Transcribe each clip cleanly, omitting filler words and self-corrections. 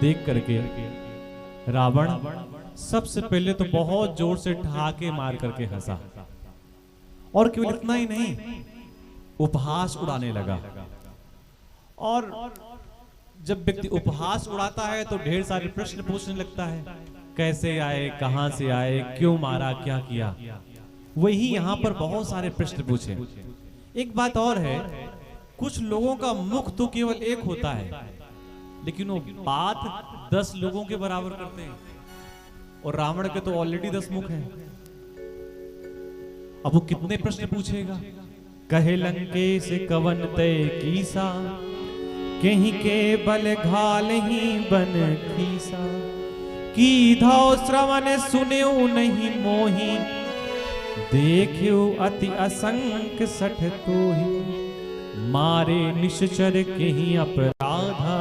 देख करके रावण सबसे पहले तो बहुत जोर से ठहाके मार करके हंसा, और केवल इतना ही नहीं, उपहास उड़ाने लगा। और जब व्यक्ति उपहास उड़ाता है तो ढेर सारे प्रश्न पूछने लगता है, कैसे आए, कहां से आए, क्यों मारा, क्या किया। वही यहां पर बहुत सारे प्रश्न पूछे। एक बात और है, कुछ लोगों का मुख तो केवल एक होता है, लेकिन वो बात 10 लोगों के बराबर करते हैं, और रावण के तो ऑलरेडी 10 मुख हैं। अब वो कितने प्रश्न पूछेगा। कहे लंकेश कवन तय कीसा, कहीं के बल घाल ही बन खीसा, की धौ श्रवण सुन्यो नहीं मोही, देखियो अति असंख्य सठ तोहि, मारे निश्चर केहि अपराधा,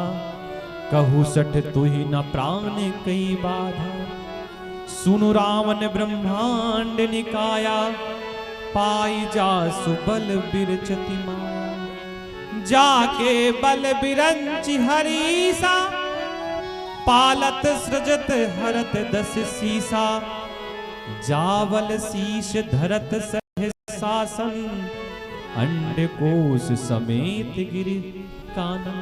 कहु सठ तुहि न प्राण कई बाधा। सुनु रावण ब्रह्मांड निकाया, पाई जासु बल बिरचति माया। जाके बल बिरंचि हरीसा, पालत सृजत हरत 10 सीसा। जावल शीश धरत सहसासन, अंडकोश समेत गिरि कानन।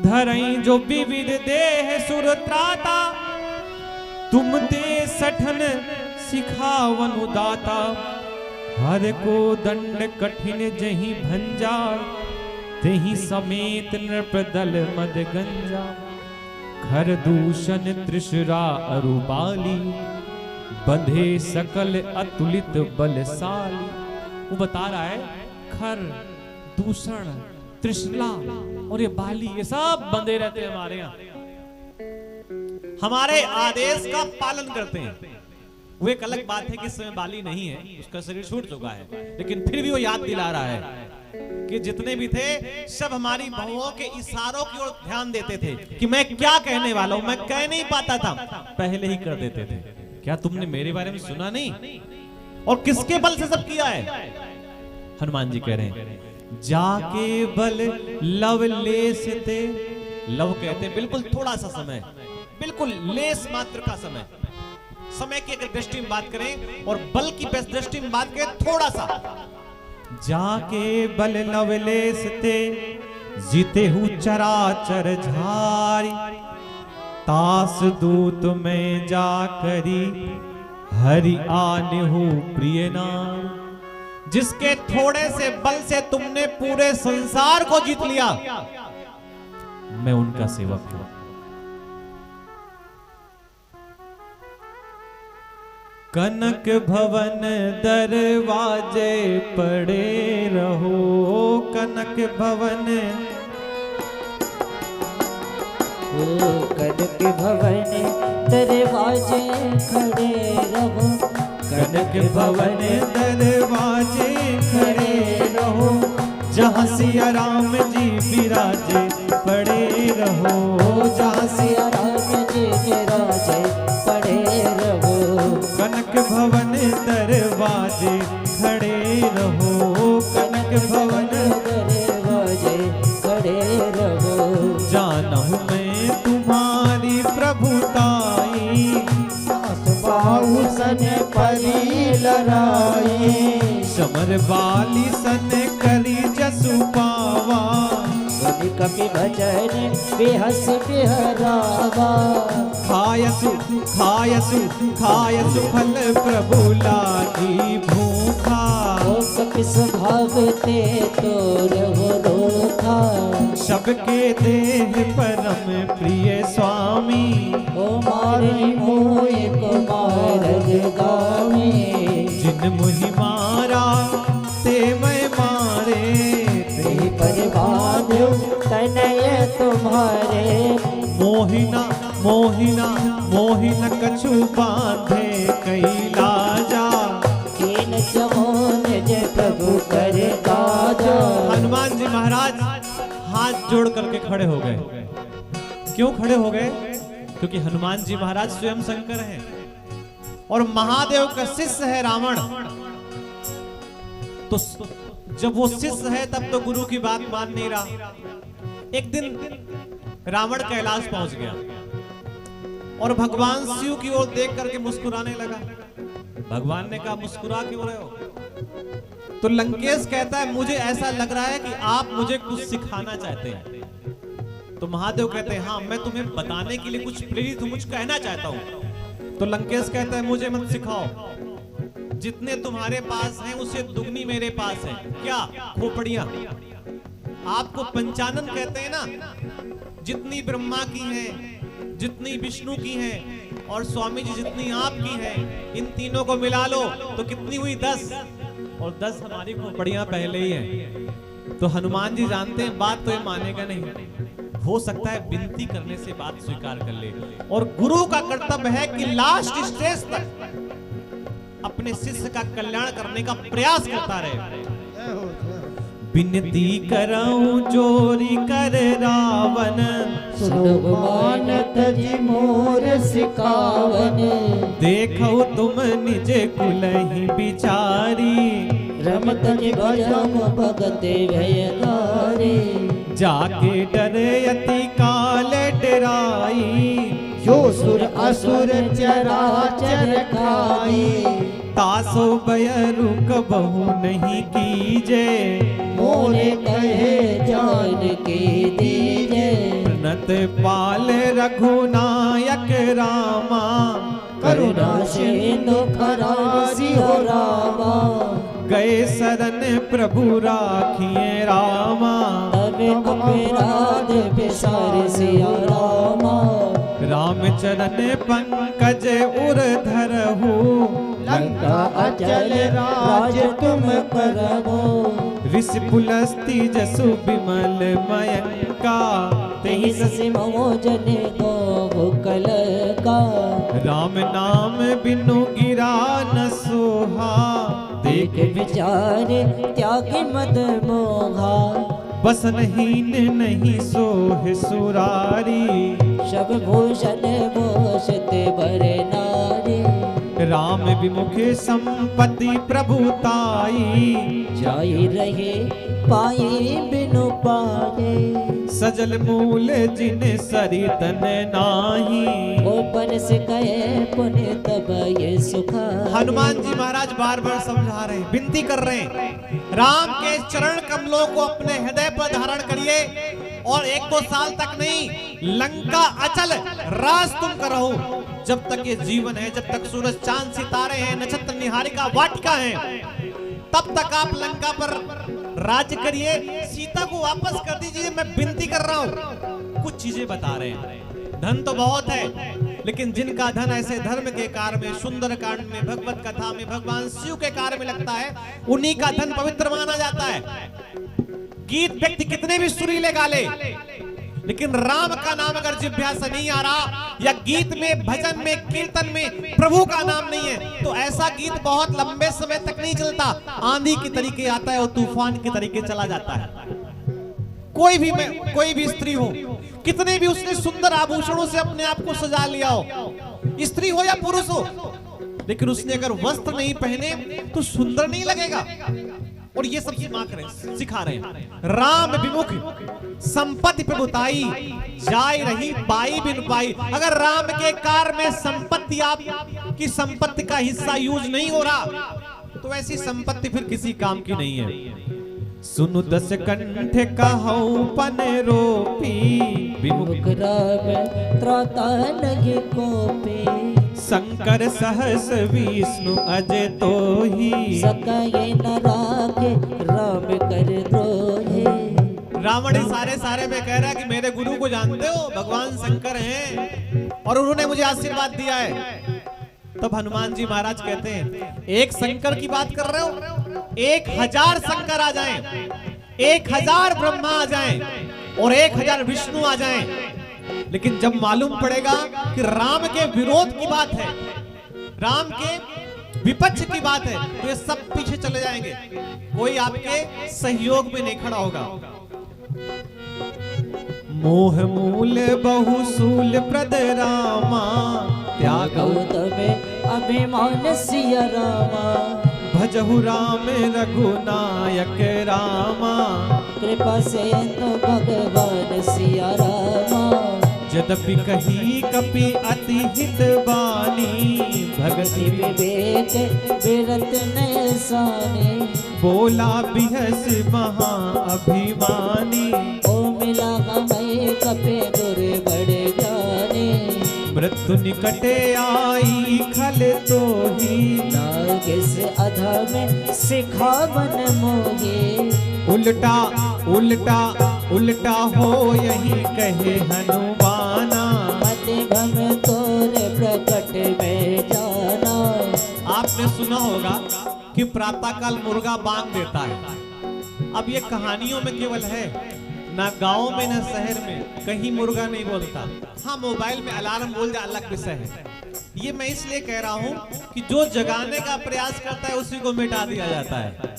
धरई जो विविध देह सुर त्राता, तुम ते सठन सिखावन दाता। हर को दंड कठिन जही भंजा, तेहि समेत नृपदल मद गंजा। खर दूषण त्रिशुरा अरुबाली, बंधे सकल अतुलित बलशाली। वो बता रहा है, खर, दूषण, त्रिशला और ये बाली, ये सब बंधे रहते हैं हमारे यहाँ, हमारे आदेश का पालन करते हैं। वो एक अलग बात है कि इस समय बाली नहीं है, उसका शरीर छूट चुका है, लेकिन फिर भी वो याद दिला रहा है कि जितने भी थे सब हमारी बहुओं के इशारों की ओर ध्यान देते थे कि मैं क्या कहने वाला हूं, मैं कह नहीं पाता था, पहले ही कर देते थे। क्या तुमने मेरे बारे में सुना नहीं? और किसके बल से सब किया है? हनुमान जी कह रहे हैं, जाके बल लव लेस ते। लव कहते हैं बिल्कुल थोड़ा सा समय, बिल्कुल लेस मात्र का समय। समय की अगर दृष्टि में बात करें और बल की दृष्टि में बात करें, थोड़ा सा। जाके बल लवलेस ते, जीते हूं चराचर झारी। तास दूत में जा करी, हरि आने हूं प्रिय नाम। जिसके थोड़े से बल से तुमने पूरे संसार को जीत लिया, मैं उनका सेवक हूं। कनक भवन दरवाजे पड़े रहो, कनक भवन, कनक भवन दरवाजे खड़े रहो, कनक भवन दरवाजे खड़े रहो। जहाँ सिया राम जी विराजे पड़े रहो, जहाँ सिया राम जी विराजे पड़े रहो। कनक भवन दरवाजे खड़े रहो, कनक भवन दरवाजे खड़े रहो। जानहु मैं तुम्हारी प्रभुताई, बाहु सन परी लड़ाई। समर बाली सन करी जसु पावा। कपि भजन बेहस बिहरावा। खायसु खायसु खायसु फल प्रभु लागी भूखा। कपि स्वभाव ते तोर हो रोखा। सबके देह परम प्रिय स्वामी। ओ मारे मोय को मारग गामी। जिन मुहि मारा ते मैं मारे, ते परिवाद तनय तुम्हारे। मोहिना मोहिना मोहिना कछु बांधे कैलाजा। कीन जमोन जय प्रभु कर काजा। हनुमान जी महाराज हाथ जोड़ करके खड़े हो गए। क्यों खड़े हो गए? क्योंकि हनुमान जी महाराज स्वयं शंकर हैं और महादेव का शिष्य है रावण। तो जब वो शिष्य है तब तो गुरु की बात मान नहीं रहा। एक दिन रावण कैलाश पहुंच गया और भगवान शिव की ओर देख करके मुस्कुराने लगा। भगवान ने कहा मुस्कुरा क्यों रहे हो? तो लंकेश कहता है मुझे ऐसा लग रहा है कि आप मुझे कुछ सिखाना चाहते हैं। तो महादेव कहते हैं हाँ, मैं तुम्हें बताने के लिए कुछ प्रेरित हूं, कुछ कहना चाहता हूं। तो लंकेश कहता है मुझे मत सिखाओ, जितने तुम्हारे पास हैं उससे दुगनी मेरे पास है। क्या? खोपड़ियां। आपको पंचानन कहते हैं ना, जितनी ब्रह्मा की है, जितनी विष्णु की है और स्वामी जी जितनी आपकी है, इन तीनों को मिला लो तो कितनी हुई? 10। और 10 हमारी खोपड़ियां पहले ही हैं। तो हनुमान जी जानते हैं बात तो ये मानेगा नहीं, हो सकता है विनती करने से बात स्वीकार कर ले। और गुरु का कर्तव्य है कि लास्ट स्टेज तक अपने शिष्य का कल्याण करने का प्रयास करता रहे। विनती कराऊं जोरी कर रावण, सुनो मानत जी मोर सिकावन। देखो तुम निज कुलहि बिचारी, रमत जी भजम भगते भयदारी। जाके डरे अति काल डराई, जो सुर असुर चराचर खाई। तासो बयरु कबहु नहीं कीजे, मोरे कहे जान के दीजे। प्रणत पाल रघुनायक रामा, करुणा सिंधु खरासी हो रामा। गए शरण प्रभु राखिए रामा, तबे अपराध बिसार सिया रामा। रामचरण पंकज उर धरहु, लंका अचल राज तुम करबो। ऋषि पुलस्ति जसु विमल मयंका, तेहि ससि मोजन को कल का। राम नाम बिनु गिरा न सोहा, देख विचार त्याग मद मोहा। बसनहीन नहीं सोह सुरारी, सब भूषण भूषते बर नारी। राम विमुख संपत्ति प्रभुताई, जाई रहे पाए बिनु पाए। सजल मूल जिन सरी तन नाही, ओ पर से कहे पुण्य तब ये सुखा। हनुमान जी महाराज बार बार समझा रहे हैं, विनती कर रहे हैं, राम के चरण कमलों को अपने हृदय पर धारण करिए और 1-2 साल तक नहीं, लंका अचल राज तुम करो। जब तक ये जीवन है, जब तक सूरज चांद सितारे हैं, नक्षत्र निहारिका वाटिका है, तब तक आप लंका पर राज्य करिए। सीता को वापस कर दीजिए, मैं विनती कर रहा हूं। कुछ चीजें बता रहे हैं, धन तो बहुत है, लेकिन जिनका धन ऐसे धर्म के कार्य में, सुंदर कांड में, भगवत कथा में, भगवान शिव के कार्य में लगता है, उन्हीं का धन पवित्र माना जाता है। गीत व्यक्ति कितने भी सुरीले गा ले, लेकिन राम का नाम अगर जिह्वा से नहीं आ रहा, या गीत में, भजन में, कीर्तन में प्रभु का नाम नहीं है, तो ऐसा गीत बहुत लंबे समय तक नहीं चलता। आंधी की तरीके आता है और तूफान के तरीके चला जाता है। कोई भी स्त्री हो, कितने भी उसने सुंदर आभूषणों से अपने आप को सजा लिया हो, स्त्री हो या पुरुष हो, लेकिन उसने अगर वस्त्र नहीं पहने तो सुंदर नहीं लगेगा। और ये सब सिखा रहे हैं। राम विमुख संपत्ति प्रभुताई, जाय रही पाई बिन पाई। अगर राम के कार्य में संपत्ति, आपकी संपत्ति का हिस्सा यूज नहीं हो रहा, तो ऐसी संपत्ति फिर किसी काम की नहीं है। सुनु 10 कंठ कहौ पन रोपी, विमुख राम त्राता लगे कोपे। शंकर सहस विष्णु अजय तो ही, सकाये न राखे राम कर द्रोहे। रावण सारे में कह रहा है कि मेरे गुरु को जानते हो, भगवान शंकर हैं और उन्होंने मुझे आशीर्वाद दिया है। तब हनुमान जी महाराज कहते हैं, एक शंकर की बात कर रहे हो, 1000 शंकर आ जाएं, 1000 ब्रह्मा आ जाएं और 1000 विष्णु आ जाएं, लेकिन जब मालूम पड़ेगा कि राम के विरोध की बात है, राम के विपक्ष की बात है, तो ये सब पीछे चले जाएंगे, कोई आपके सहयोग में नहीं खड़ा होगा। मोह मूल बहुसूल प्रद रामा, त्यागौ तबे अभिमान सिया रामा। भजहु राम रघुनायक रामा, कृपा सिंधु भगवान सिया रामा। यद्यपि कही कपि अति हित बानी, भगति विवेक विरत नयसाने। बोला बिहस महा अभिमानी, ओ मिला हमें कपे दुर बड़े जाने। मृत्यु निकटे आई खल तो ही, लागे से अधा में सिखावन मोहे। उल्टा उल्टा उल्टा हो यही कहे हनुमाना। मत भम तोरे प्रकट में जाना। आपने सुना होगा कि प्रातःकाल मुर्गा बांग देता है। अब ये कहानियों में केवल है, ना गांव में ना शहर में कहीं मुर्गा नहीं बोलता। हाँ, मोबाइल में अलार्म बोल जाए अलग विषय है। ये मैं इसलिए कह रहा हूँ कि जो जगाने का प्रयास करता है उसी को मिटा दिया जाता है।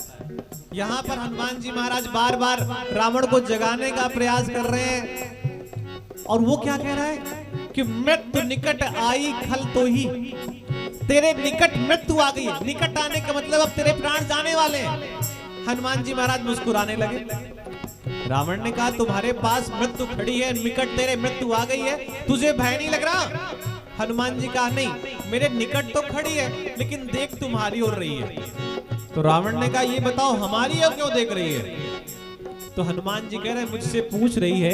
यहाँ पर हनुमान जी महाराज बार बार रावण को जगाने का प्रयास कर रहे हैं, और वो क्या कह रहा है कि मृत्यु निकट आई खल तो ही। तेरे निकट मृत्यु आ गई। निकट आने का मतलब अब तेरे प्राण जाने वाले हैं। हनुमान जी महाराज मुस्कुराने लगे। रावण ने कहा तुम्हारे पास मृत्यु खड़ी है, निकट तेरे मृत्यु आ गई है, तुझे भय नहीं लग रहा? हनुमान जी कहा नहीं, मेरे निकट तो खड़ी है लेकिन देख तुम्हारी ओर रही है। तो रावण ने कहा ये बताओ हमारी ओर क्यों देख रही है? तो हनुमान जी कह रहे हैं मुझसे पूछ रही है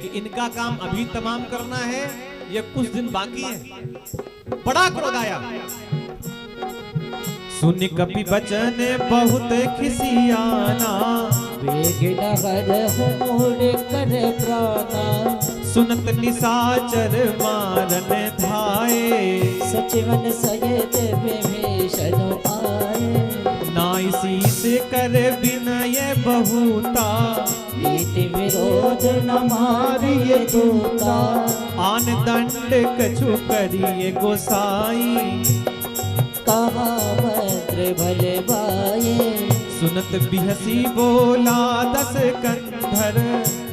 कि इनका काम अभी तमाम करना है या कुछ दिन बाकी है। बड़ा क्रोध आया। सुन कपि बचन बहुत खिसियाना, वेग नगर होड़ कर प्राणा। सुनत निशाचर मारन धाये, सचिवन सयत विभीषण आए। नाई शीस कर विनय बहुता, नीति विरोध न मारिय दूता। आन दंड कछु करिए गोसाई, कहा मंत्र भले बाये। सुनत बिहसी बोला दस कंधर,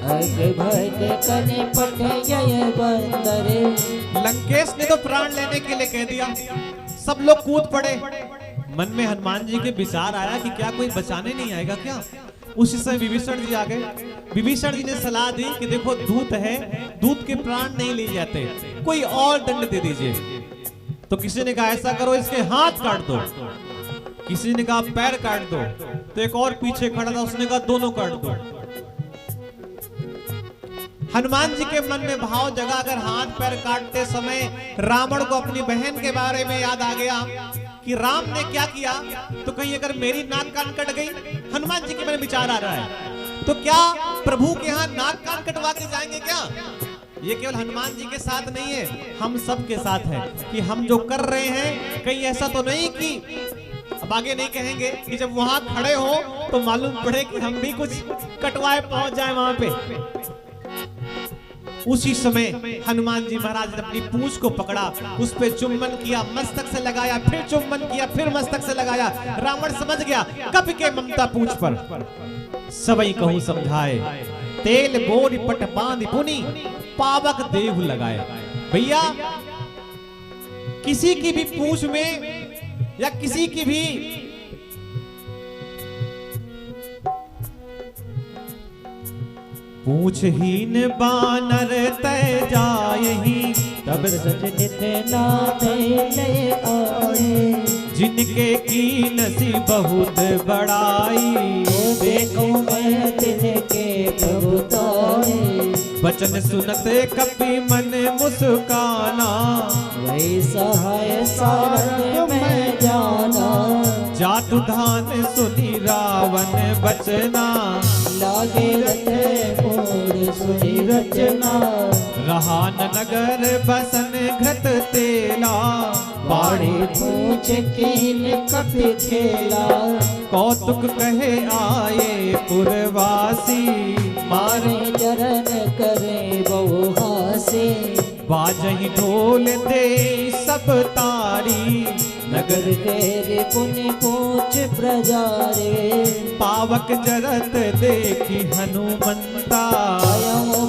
अग भग कने पठय बंदरे। लंकेश ने तो प्राण लेने के लिए कह दिया, सब लोग कूद पड़े। मन में हनुमान जी के विचार आया कि क्या कोई बचाने नहीं आएगा क्या? उसी समय विभीषण जी आ गए। विभीषण जी ने सलाह दी कि देखो दूत है, दूत के प्राण नहीं लिए जाते, कोई और दंड दे दीजिए। तो किसी ने कहा ऐसा करो इसके हाथ काट दो, किसी ने कहा पैर काट दो, तो एक और पीछे खड़ा था उसने कहा दोनों काट दो। हनुमान जी के मन में भाव जगा, अगर हाथ पैर काटते समय रावण को अपनी बहन के बारे में याद आ गया कि राम ने क्या किया, तो कहीं अगर मेरी नाक कान कट गई, हनुमान जी के मन में विचार आ रहा है, तो क्या प्रभु के यहाँ नाक कान कटवा के जाएंगे क्या? ये केवल हनुमान जी के साथ नहीं है, हम सब के साथ है कि हम जो कर रहे हैं कहीं ऐसा तो नहीं कि अब आगे नहीं कहेंगे कि जब वहां खड़े हो तो मालूम पड़े कि हम भी कुछ कटवाए पहुंच जाए वहां पे। उसी समय हनुमान जी महाराज ने अपनी पूंछ को पकड़ा, उस पे चुम्बन किया, मस्तक से लगाया, फिर चुम्बन किया, फिर मस्तक से लगाया। रावण समझ गया कपि के ममता पूंछ पर सबई कहूं समझाए, तेल बोरी पट बांध पुनी पावक देव लगाए। भैया किसी की भी पूंछ में या किसी की भी पूछहीन बानर तय जायहि, तब सचनित नाथ ले आए। जिनके की नसी बहुत बड़ाई, देखो मैं तिनके प्रभुताए। वचन सुनत कपि मन मुस्काना, वही सहाय सारथ में जाना। जातु धान सुनी रावण बचना, लागे रथ मोर सुनी रचना। रहान नगर बसन घृत तेला, बाड़ी पूछ कीन कपि खेला। कौतुक कहे आए पुरवासी, मारे चरण करे बहु हासे। बाजहि ढोल दे सब तारी, नगर तेरे पुनि पूछ प्रजारे। पावक जरत देखी हनुमंता।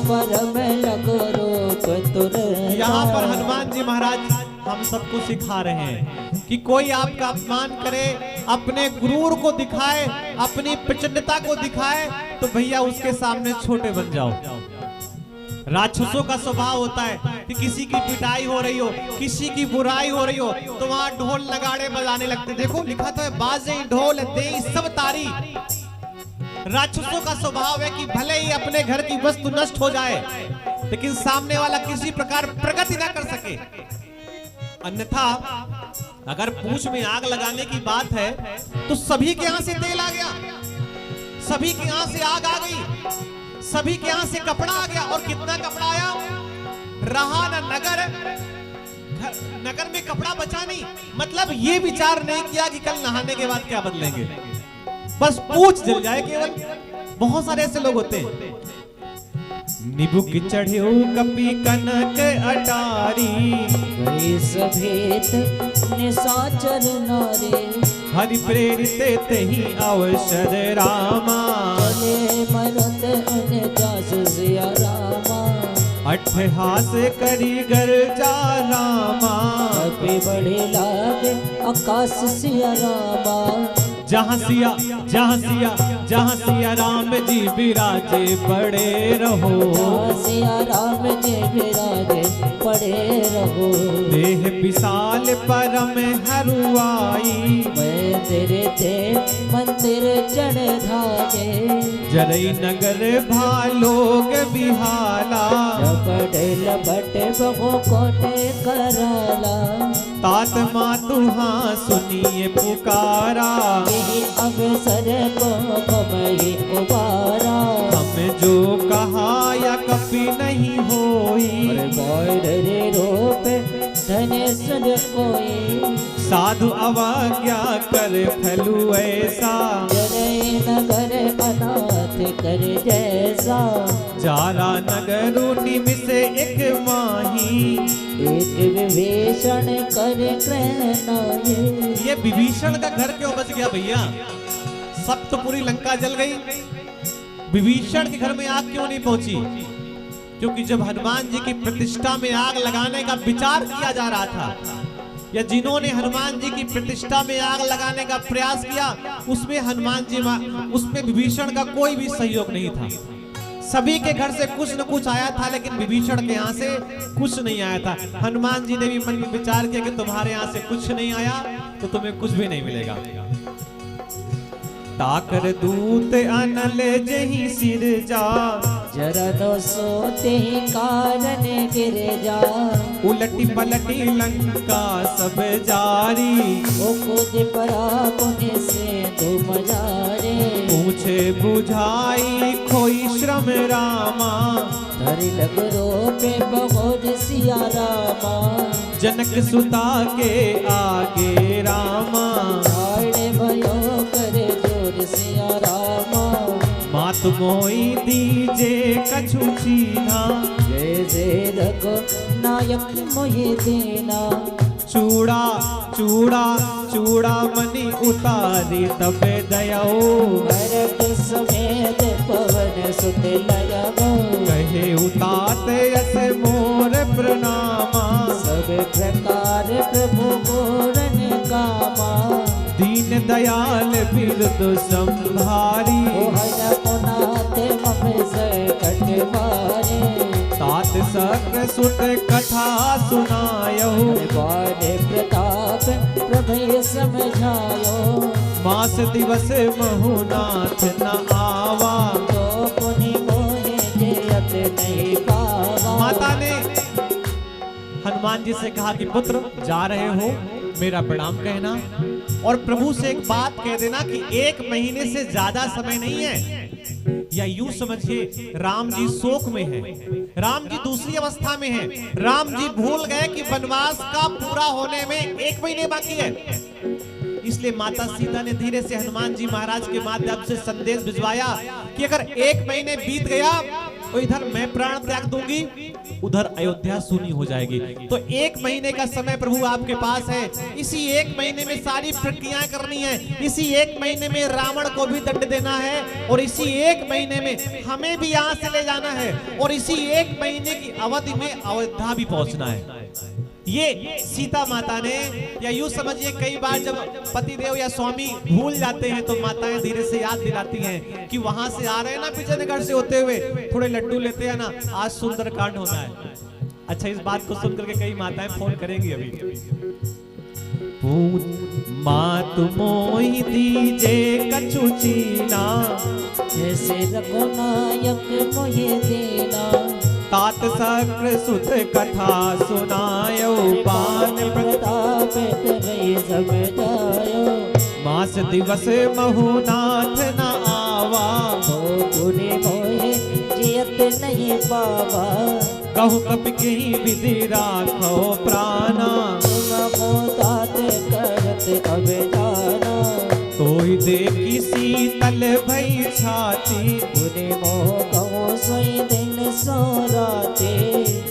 परम लग रोक तुर। यहाँ पर हनुमान जी महाराज हम सबको सिखा रहे हैं कि कोई आपका अपमान करे, अपने गुरूर को दिखाए, अपनी प्रचंडता को दिखाए, तो भैया उसके सामने छोटे बन जाओ। राक्षसों का स्वभाव होता है कि किसी की पिटाई हो रही हो, किसी की बुराई हो रही हो, तो वहां ढोल नगाड़े बजाने लगते। देखो लिखा तो है, बाजे ढोल दे सब तारी। राक्षसों का स्वभाव है कि भले ही अपने घर की वस्तु नष्ट हो जाए, लेकिन सामने वाला किसी प्रकार प्रगति ना कर सके। अन्यथा अगर पूंछ में आग लगाने की बात है, तो सभी के यहां से तेल आ गया, सभी के यहां से आग आ गई, सभी के यहां से कपड़ा आ गया। और कितना कपड़ा आया, रहा न नगर में कपड़ा बचा नहीं। मतलब ये विचार नहीं किया कि कल नहाने के बाद क्या बदलेंगे, बस पूछ जल जाए केवल। बहुत सारे ऐसे लोग होते हैं। निबुक चढ़ियो कपी कनक अटारी, वही सभेत निशाचर नारे। हरि प्रेरित तेहि अवसर रामा, चले मरत अन जासु सिया रामा। अट्ठहास करी गर्जा रामा, कपि बढ़े लागे आकाश सिया रामा। जहाँ सिया राम जी विराजे पड़े रहो, सिया राम जी विराजे पड़े रहो। देह विशाल परम हरुआई, मैं तेरे ते मंदिर चढ़ धागे। जरई नगर भालोग बिहाला, लपट बहो कोटे कराला। तात मातुहा सुनिए पुकारा, यही अवसर को मैं उबारा। हम जो कहा या कभी नहीं होई, रे रूप धनेश्वर कोई। साधु अवज्ञा कर फैलू ऐसा, जरे नगर अनाथ कर जैसा। जारा नगर निमिष एक माही, एक विभीषण कर कृष्णाये। ये विभीषण का घर क्यों बच गया भैया? सब तो पूरी लंका जल गई, विभीषण के घर में आग क्यों नहीं पहुंची? क्योंकि जब हनुमान जी की प्रतिष्ठा में आग लगाने का विचार किया जा रहा था, या जिन्होंने हनुमान जी की प्रतिष्ठा में आग लगाने का प्रयास किया, उसमें विभीषण का कोई भी सहयोग नहीं था। सभी के घर से कुछ न कुछ आया था, लेकिन विभीषण के यहाँ से कुछ नहीं आया था। हनुमान जी ने भी मन में विचार किया कि तुम्हारे यहाँ से कुछ नहीं आया तो तुम्हें कुछ भी नहीं मिलेगा। ताकर दूत अनल जही सिर जा, जरा दो सोते ही कारण गिर जा। उलटी पलटी लंका सब जारी, ओ खुद परा पुण्य से तुम जारे। पूछे बुझाई खोई श्रम रामा, धरि लगरो पे बहुत सिया रामा। जनक सुता के आगे रामा, आड़े भयो करे जोर सिया रामा। मात मोई दीजे कछु छीना, जय जय रघु नायक मोहि देना। चूड़ा चूड़ा चूड़ा मनी उतारी तबे दयाओ, भरत समेत पवन सुत लयबो। कहे उताते यस मोर प्रणामा, सब प्रकार प्रभु पूरन कामा। दीन दयाल बिरदु संभारी, पुनाथ मम सकट मारे। तात सक्र सुत कथा सुनायहु, बारे प्रताप प्रभय समझायो। मास दिवस महुनाथ न आवा, तो पुनि मोहि जयत नहीं पावा। माता ने हनुमान जी से कहा कि पुत्र जा रहे हो, मेरा प्रणाम कहना, और प्रभु से एक बात कह देना कि 1 महीने से ज्यादा समय नहीं है। या यूं समझिए, राम जी शोक में है, राम जी दूसरी अवस्था में है। राम जी भूल गए कि वनवास का पूरा होने में 1 महीने बाकी है। इसलिए माता सीता ने धीरे से हनुमान जी महाराज के माध्यम से संदेश भिजवाया कि अगर 1 महीने बीत गया तो इधर मैं प्राण त्याग दूंगी, उधर अयोध्या सूनी हो जाएगी। तो 1 महीने का समय प्रभु आपके पास है। इसी 1 महीने में सारी प्रक्रियाएं करनी है। इसी 1 महीने में रावण को भी दंड देना है, और इसी 1 महीने में हमें भी यहाँ से ले जाना है, और इसी 1 महीने की अवधि में अयोध्या भी पहुंचना है। ये सीता माता ने, या यूं समझिए कई बार जब पतिदेव या स्वामी भूल जाते हैं तो माताएं धीरे से याद दिलाती हैं कि वहां से आ रहे हैं ना, विजयनगर से होते हुए थोड़े लड्डू लेते हैं ना, आज सुंदरकांड होना है। अच्छा, इस बात को सुनकर के कई माताएं फोन करेंगी अभी। मात मोहि दीजे कछु चीना, जैसे रघुनायक मोहि दीना। तात सक्र सुत कथा सुनायो, पान प्रताप रही समझायो। मास दिवस महुनाथ न आवा, हो गुरे मोहे जियत नहीं पावा। कहु कपि की विधि राखो प्राणा, तात करत अब जाना। तोहि देखी शीतल भई छाती, गुरे मोह कहो सोई दिन सो राते।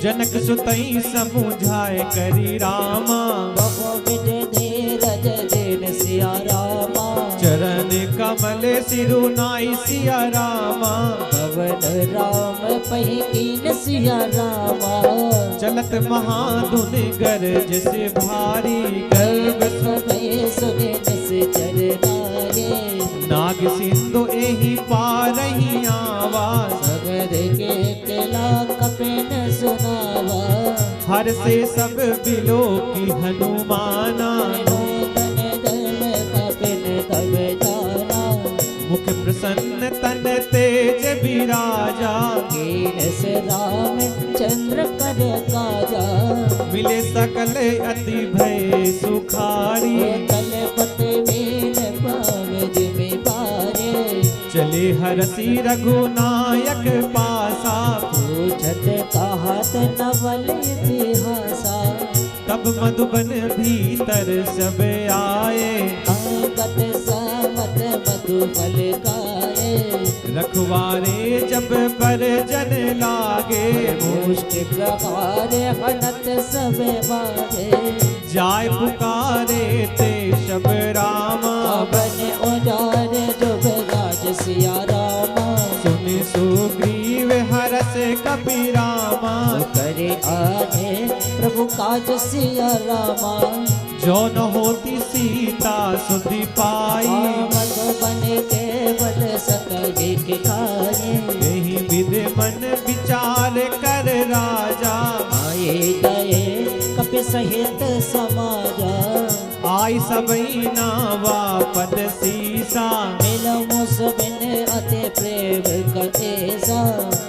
जनक सुतई समुझाए करी रामा, बहु विध धीरज दिन सिया रामा। चरण कमल सिरुनाई सिया रामा, पवन राम पही कीन सिया रामा। चलत महाधुन गरज से भारी, गर्भ भय सुने से चरनारे। नाग सिंधु एहि पारही आवा, सगर के किला कपिन सुनावा। हर से सब बिलो की हनुमाना, तन धर्म कपिन तब जाना। मुख प्रसन्न तन तेज विराजा, कीन से राम चंद्र कर काजा। मिले सकल अति भय सुखारी, तलपत मीन पावे जिमि पारे। चले हरसी रघुनायक पासा, पूछत कहत नवल इतिहासा। तब मधुबन भीतर सब आए, अंगत सामत मधुबल गाए। रखवारे जब पर जन लागे, मुष्ट प्रहार हनत सब बाजे। जाय पुकारे ते शब रामा, बन उजाड़ जुब गाज सिया रामा। सुनि सुग्रीव हरस कपि रामा, करे आने प्रभु काज सिया रामा। जो न होती सीता सुधि पाई, मधुबन के बल सकल के खाए। यही विध मन विचार कर राजा, आए गए कपि सहित समाजा। आई सबई नावा पद सीसा, मिलो मुसबिन अति प्रेम कतेसा।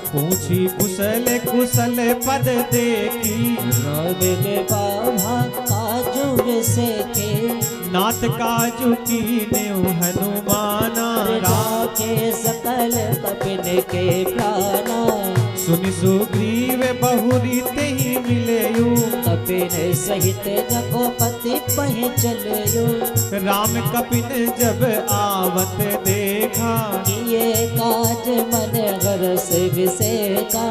पूछी कुशल कुशल पद देखी, नवे बाभा काजू से के। नाथ काजू की नेव हनुमाना, राखे सकल कपिन के प्राणा। सुनि सुग्रीव बहुरी तेहि मिलेयु, कपिन सहित रघुपति पहि चलयो। राम कपिन जब आवत देखा, किए काज मन हरस विसेका।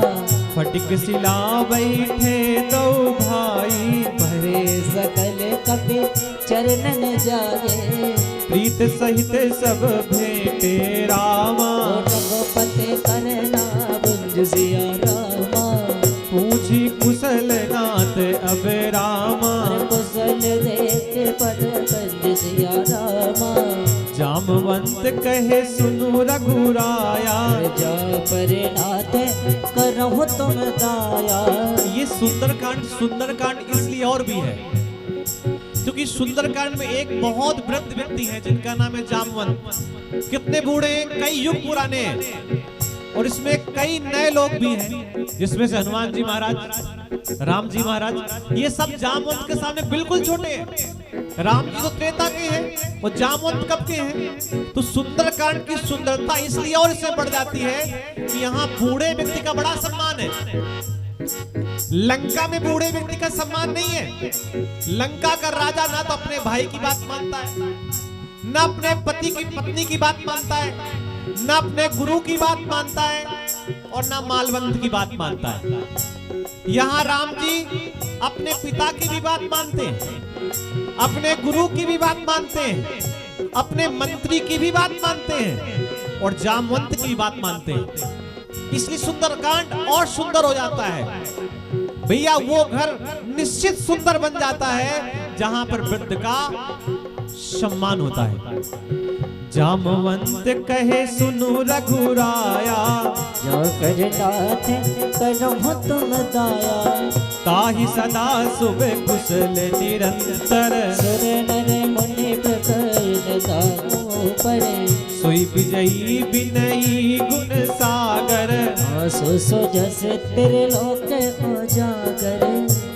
फटिक सिला बैठे दो भाई, भरे सकल कपि चरणन जाए। प्रीत सहित सब भेटे रामा, रघुपति करना बुंज सिया रामा। पूछी कुशल नाथ अब रामा, कुशल देख पद कंज सिया रामा। जामवंत कहे सुनु रघुराया, जा परिनाथ करहु तुम दाया। ये सुंदरकांड इसलिए और भी है क्योंकि सुंदरकांड में एक बहुत वृद्ध व्यक्ति है जिनका नाम है जामवंत। कितने बूढ़े हैं, कई युग पुराने हैं, और इसमें कई नए लोग भी हैं, जिसमें से हनुमान जी महाराज, राम जी महाराज, ये सब जामवंत के सामने बिल्कुल छोटे हैं। राम जी तो त्रेता के हैं और जामवंत कब के हैं। तो सुंदरकांड की सुंदरता इसलिए और इसमें बढ़ जाती है कि यहाँ बूढ़े व्यक्ति का बड़ा सम्मान है। लंका में बूढ़े व्यक्ति का सम्मान नहीं है। लंका का राजा ना तो अपने भाई की बात मानता है, ना अपने पति की पत्नी की बात मानता है, ना अपने गुरु की बात मानता है, और ना मालवंत की बात मानता है। यहाँ राम जी अपने पिता की भी बात मानते हैं, अपने गुरु की भी बात मानते हैं, अपने मंत्री की भी बात मानते हैं, और जामवंत की बात मानते हैं। इसलिए सुंदरकांड और सुंदर हो जाता है। भैया वो घर निश्चित सुंदर बन जाता है जहां पर वृद्ध का सम्मान होता है। जामवंत कहे सुनो रघुराया, जो कर नाथ करो तुम दाया। ताहि सदा सुबह कुशल निरंतर, सुर नर मुनि प्रकट दानो परे। सोई विजयी विनयी गुण सागर, आसो सो जस तेरे लोक उजागर।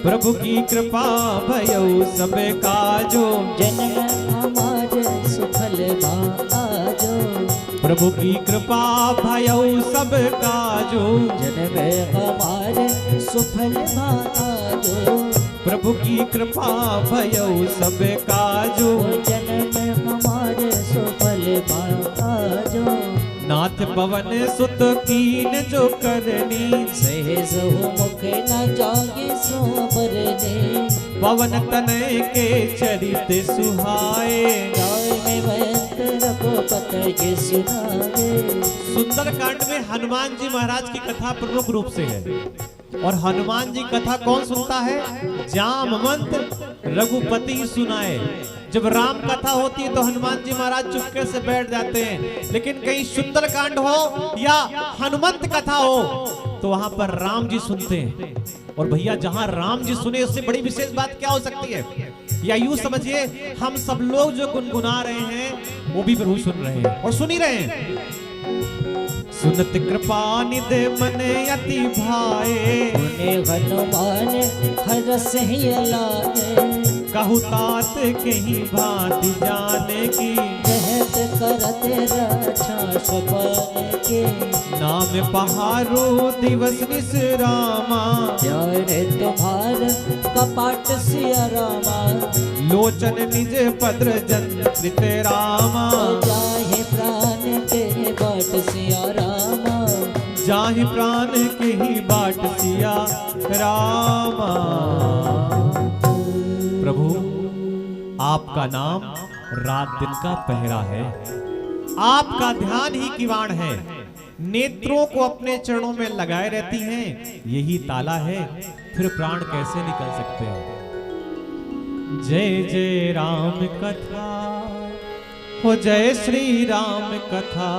प्रभु की कृपा भयउ सब काजो, जन्म हमारे सुफल बाजो। प्रभु की कृपा भयउ सब काजो, जन्म हमारे सुफल बाजो। प्रभु की कृपा भयउ सब काजो। जन्म हमारे सुफल बाजो। नाथ पवन सुत कीन जो करनी, सहज हो मुख न जागे सो बरने। पवन तनय के चरित सुहाए, गाय में वंत रघुपत के सुनाए। सुंदरकांड में हनुमान जी महाराज की कथा प्रमुख रूप से है। और हनुमान जी कथा कौन सुनता है? जामवंत रघुपति सुनाए। जब राम कथा होती है तो हनुमान जी महाराज चुपके से बैठ जाते हैं, लेकिन कहीं सुंदरकांड हो या हनुमंत कथा हो तो वहां पर राम जी सुनते हैं। और भैया जहां राम जी सुने उससे बड़ी विशेष बात क्या हो सकती है? या यूं समझिए हम सब लोग जो गुनगुना रहे हैं वो भी प्रभु सुन रहे हैं और सुन ही रहे हैं। सुनत कृपा निधि मन अति भाए, हनुमान हरस ही लाए। कहु तात कहीं भांति जाने की, कहत करत रक्षा सपन के। नाम पहारो दिवस निस रामा, प्यारे तुम्हार कपाट सिया रामा। लोचन निज पद्र जंत्रित रामा, जाहे प्राण के बाट सिया रामा। जाहि प्राण के ही बाट सिया रामा। प्रभु आपका नाम रात दिन का पहरा है, आपका ध्यान ही किवाड़ है। नेत्रों को अपने चरणों में लगाए रहती हैं, यही ताला है, फिर प्राण कैसे निकल सकते हैं। जय जय राम कथा हो, जय श्री राम कथा।